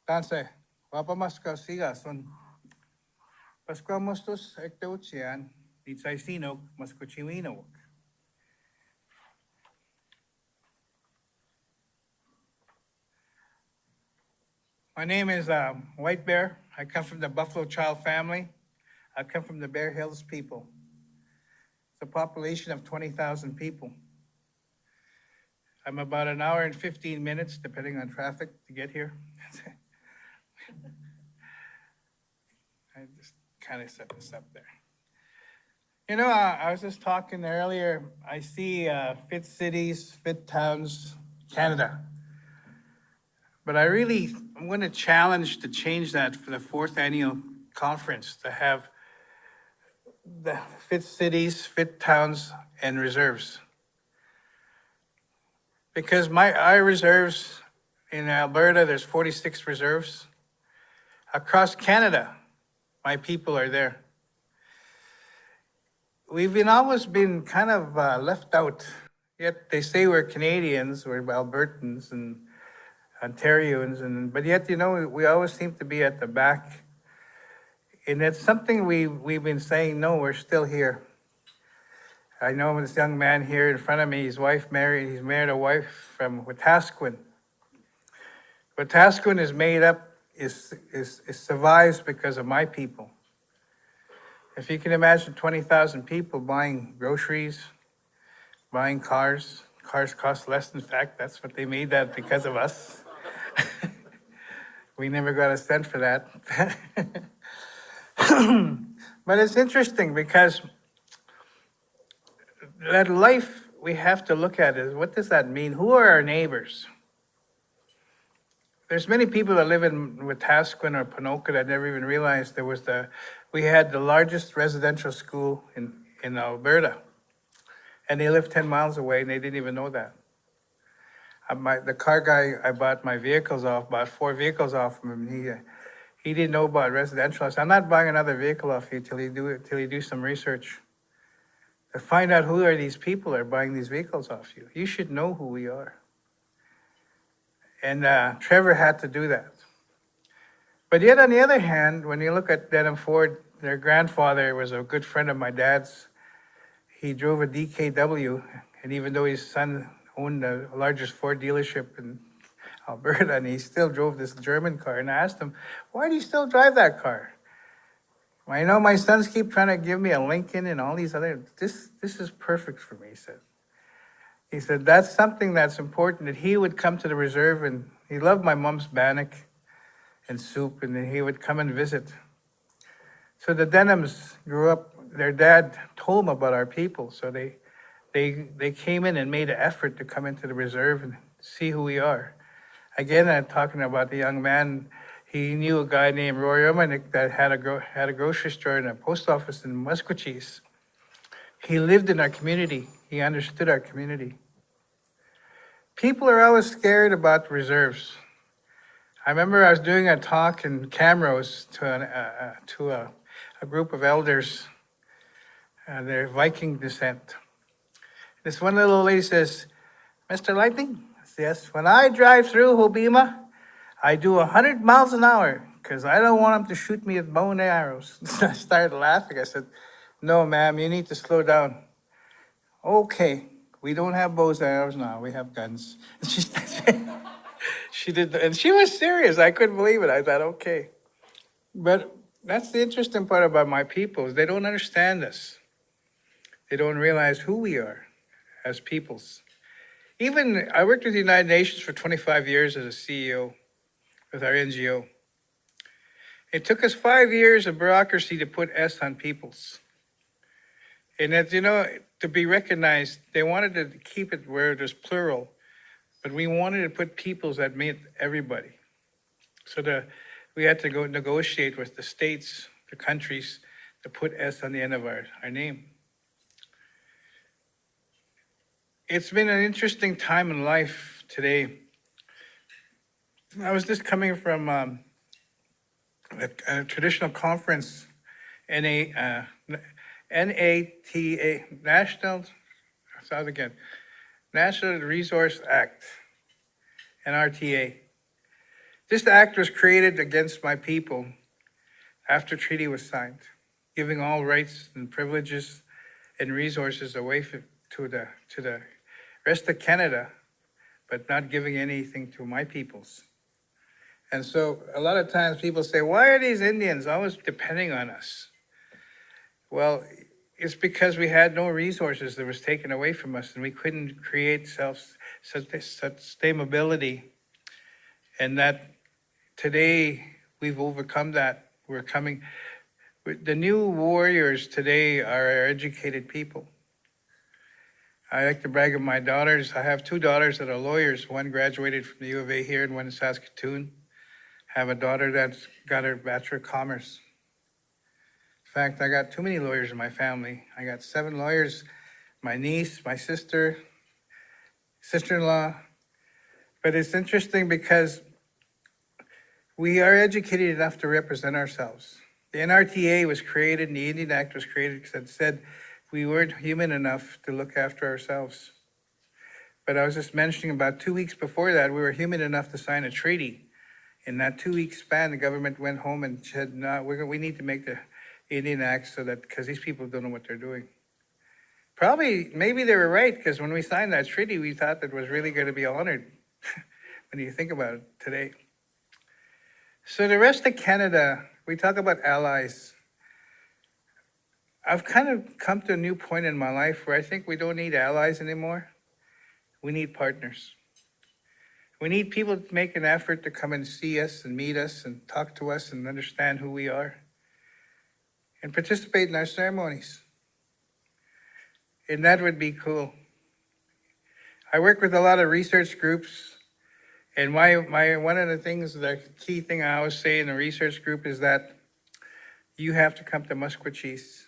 Entonces, vamos a siga son pascuamostos ecteuchian, ditsaisino, mascuchimino. My name is White Bear. I come from the Buffalo Child family. I come from the Bear Hills people. It's a population of 20,000 people. I'm about an hour and 15 minutes, depending on traffic, to get here. I just kind of set this up there. You know, I was just talking earlier, I see fit cities, fit towns, Canada. But I'm going to challenge to change that for the fourth annual conference, to have the fit cities, fit towns, and reserves. Because our reserves in Alberta, there's 46 reserves. Across Canada, my people are there. We've always been kind of left out. Yet they say we're Canadians, we're Albertans and Ontarians, but yet, we always seem to be at the back. And it's something we've been saying, no, we're still here. I know this young man here in front of me, he's married a wife from Wetaskiwin. Wetaskiwin is made up, is survives because of my people. If you can imagine 20,000 people buying groceries, buying cars cost less. In fact, that's what they made that because of us. We never got a cent for that. But it's interesting because that life we have to look at is, what does that mean? Who are our neighbors? There's many people that live in Wetaskiwin or Ponoka that never even realized we had the largest residential school in Alberta. And they live 10 miles away and they didn't even know that. The car guy I bought my vehicles off, bought 4 vehicles off from him. He didn't know about residential. I said, I'm not buying another vehicle off you till you do some research. To find out who are these people that are buying these vehicles off you. You should know who we are. And Trevor had to do that. But yet on the other hand, when you look at Denham Ford, their grandfather was a good friend of my dad's. He drove a DKW, and even though his son owned the largest Ford dealership in Alberta, and he still drove this German car. And I asked him, why do you still drive that car? I know my sons keep trying to give me a Lincoln and all these other, this is perfect for me, he said. He said, that's something that's important, that he would come to the reserve, and he loved my mom's bannock and soup, and then he would come and visit. So the Denhams grew up, their dad told them about our people, so they came in and made an effort to come into the reserve and see who we are. Again, I'm talking about the young man. He knew a guy named Roy Romanek that had a grocery store and a post office in Musquecheese. He lived in our community. He understood our community. People are always scared about reserves. I remember I was doing a talk in Camrose to a group of elders. They're Viking descent. This one little lady says, Mr. Lightning, yes, when I drive through Hobima, I do 100 miles an hour because I don't want them to shoot me with bow and arrows. I started laughing. I said, no, ma'am, you need to slow down. Okay, we don't have bows and arrows now. We have guns. She did, and she was serious. I couldn't believe it. I thought, okay. But that's the interesting part about my people is they don't understand us. They don't realize who we are as peoples. Even, I worked with the United Nations for 25 years as a CEO with our NGO. It took us 5 years of bureaucracy to put S on peoples. And that, to be recognized, they wanted to keep it where it was plural, but we wanted to put peoples that meant everybody. So we had to go negotiate with the states, the countries, to put S on the end of our name. It's been an interesting time in life today. I was just coming from a traditional conference, NATA, National Resource Act, NRTA. This act was created against my people after treaty was signed, giving all rights and privileges and resources away to the rest of Canada, but not giving anything to my peoples. And so a lot of times people say, why are these Indians always depending on us? Well, it's because we had no resources that was taken away from us, and we couldn't create self-sustainability. And that today we've overcome that. The new warriors today are our educated people. I like to brag of my daughters. I have two daughters that are lawyers. One graduated from the U of A here and one in Saskatoon. I have a daughter that's got her Bachelor of Commerce. In fact, I got too many lawyers in my family. I got 7 lawyers, my niece, my sister, sister-in-law. But it's interesting because we are educated enough to represent ourselves. The NRTA was created and the Indian Act was created because it said we weren't human enough to look after ourselves. But I was just mentioning about 2 weeks before that, we were human enough to sign a treaty. In that 2-week span, the government went home and said, no, we need to make the Indian Act so that, because these people don't know what they're doing. Maybe they were right, because when we signed that treaty, we thought that was really going to be honored when you think about it today. So the rest of Canada, we talk about allies. I've kind of come to a new point in my life where I think we don't need allies anymore. We need partners. We need people to make an effort to come and see us and meet us and talk to us and understand who we are and participate in our ceremonies. And that would be cool. I work with a lot of research groups, and one of the things, the key thing I always say in a research group is that you have to come to Musqueam.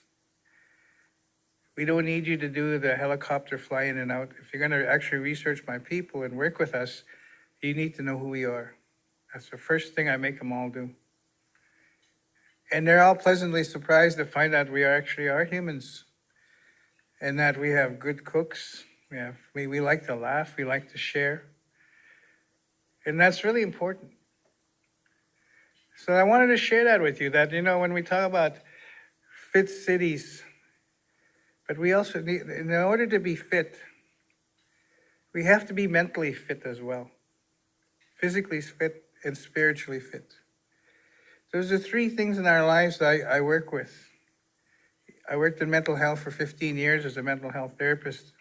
We don't need you to do the helicopter fly in and out. If you're going to actually research my people and work with us, you need to know who we are. That's the first thing I make them all do. And they're all pleasantly surprised to find out we actually are humans and that we have good cooks. We like to laugh. We like to share. And that's really important. So I wanted to share that with you, that, when we talk about fit cities, but we also need, in order to be fit, we have to be mentally fit as well. Physically fit and spiritually fit. Those are 3 things in our lives that I work with. I worked in mental health for 15 years as a mental health therapist.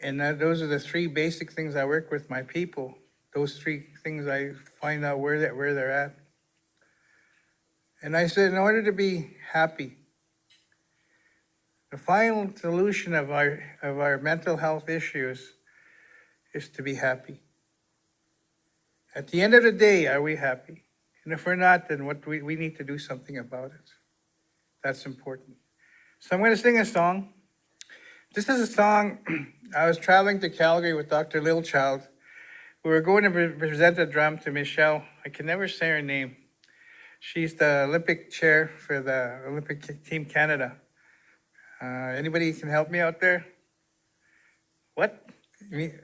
And those are the 3 basic things I work with my people. Those 3 things I find out where they're at. And I said, in order to be happy, the final solution of our mental health issues is to be happy. At the end of the day, are we happy? And if we're not, then we need to do something about it. That's important. So I'm going to sing a song. This is a song, I was traveling to Calgary with Dr. Littlechild. We were going to present a drum to Michelle. I can never say her name. She's the Olympic chair for the Olympic Team Canada. Anybody can help me out there? What?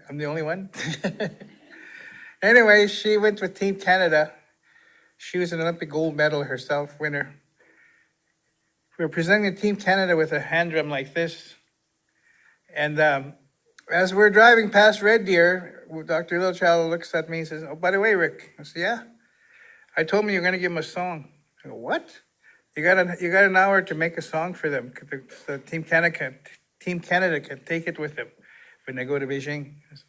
I'm the only one? Anyway, she went with Team Canada. She was an Olympic gold medal herself, winner. We were presenting Team Canada with a hand drum like this. And as we're driving past Red Deer, Dr. Littlechild looks at me and says, oh, by the way, Rick. I said, yeah. I told him you're going to give him a song. I go, what? You got an hour to make a song for them. So Team Canada can take it with them when they go to Beijing. I said,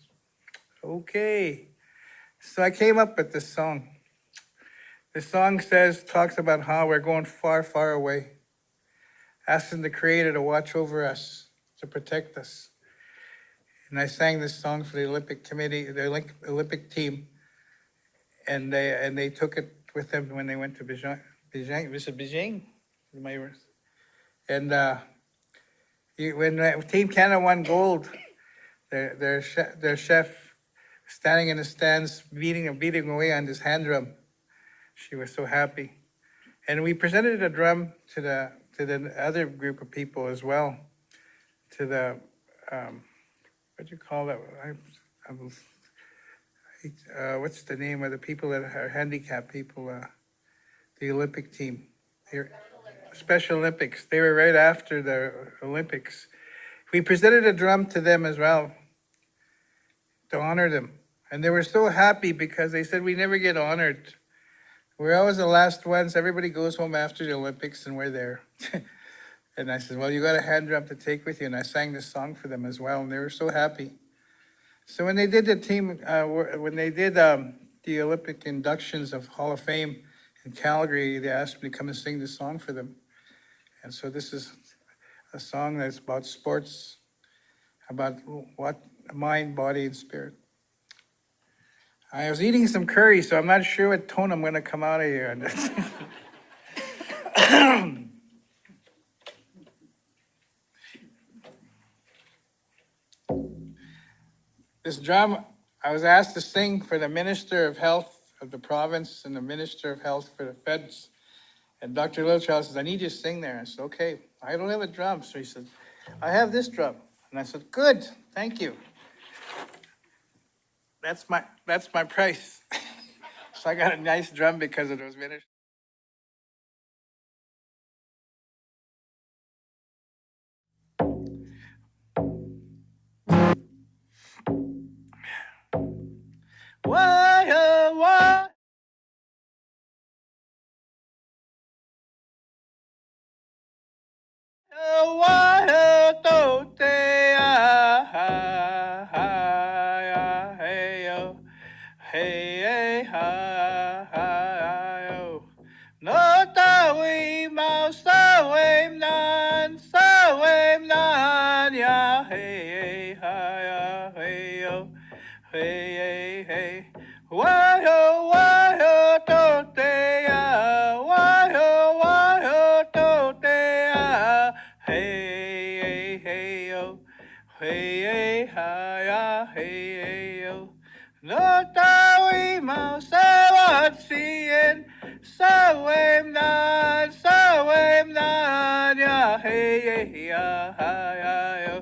okay. So I came up with this song. The song talks about how we're going far, far away, asking the Creator to watch over us, to protect us. And I sang this song for the Olympic Committee, the Olympic team, and they took it with them when they went to Beijing. Was it Beijing? And when Team Canada won gold, their chef standing in the stands, beating away on this hand drum. She was so happy. And we presented a drum to the other group of people as well, to the, what do you call that? what's the name of the people that are handicapped people? The Olympic team. They're Special Olympics. They were right after the Olympics. We presented a drum to them as well to honor them. And they were so happy because they said, we never get honored. We're always the last ones. Everybody goes home after the Olympics and we're there. And I said, well, you got a hand drum to take with you. And I sang this song for them as well. And they were so happy. So when they did the team, when they did the Olympic inductions of Hall of Fame in Calgary, they asked me to come and sing this song for them. And so this is a song that's about sports, about what mind, body, and spirit. I was eating some curry, so I'm not sure what tone I'm going to come out of here on this. This drum, I was asked to sing for the Minister of Health of the province and the Minister of Health for the feds. And Dr. Littleshaw says, I need you to sing there. I said, okay, I don't have a drum. So he said, I have this drum. And I said, good, thank you. That's my price. So I got a nice drum because of those ministers. Why, why? No tawi mau sawim nan ya hey ha ya hey yo hey hey why ho to te ya why ho to te ya hey yo hey ha ya hey yo no tawi mau sawat sien sawim nan ya hey ya ha ya yo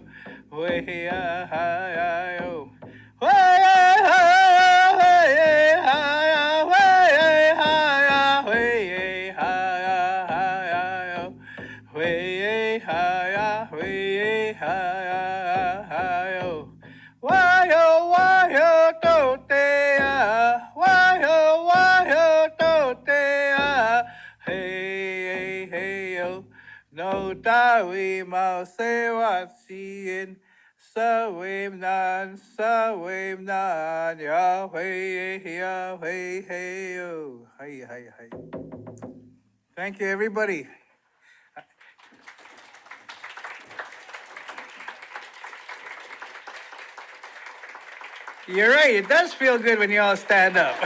hey ya ha ya yo no tawi mau sewat sien sawim nan Yahweh Yahweh hey yo hey hey hey. Thank you everybody. You're right, it does feel good when you all stand up.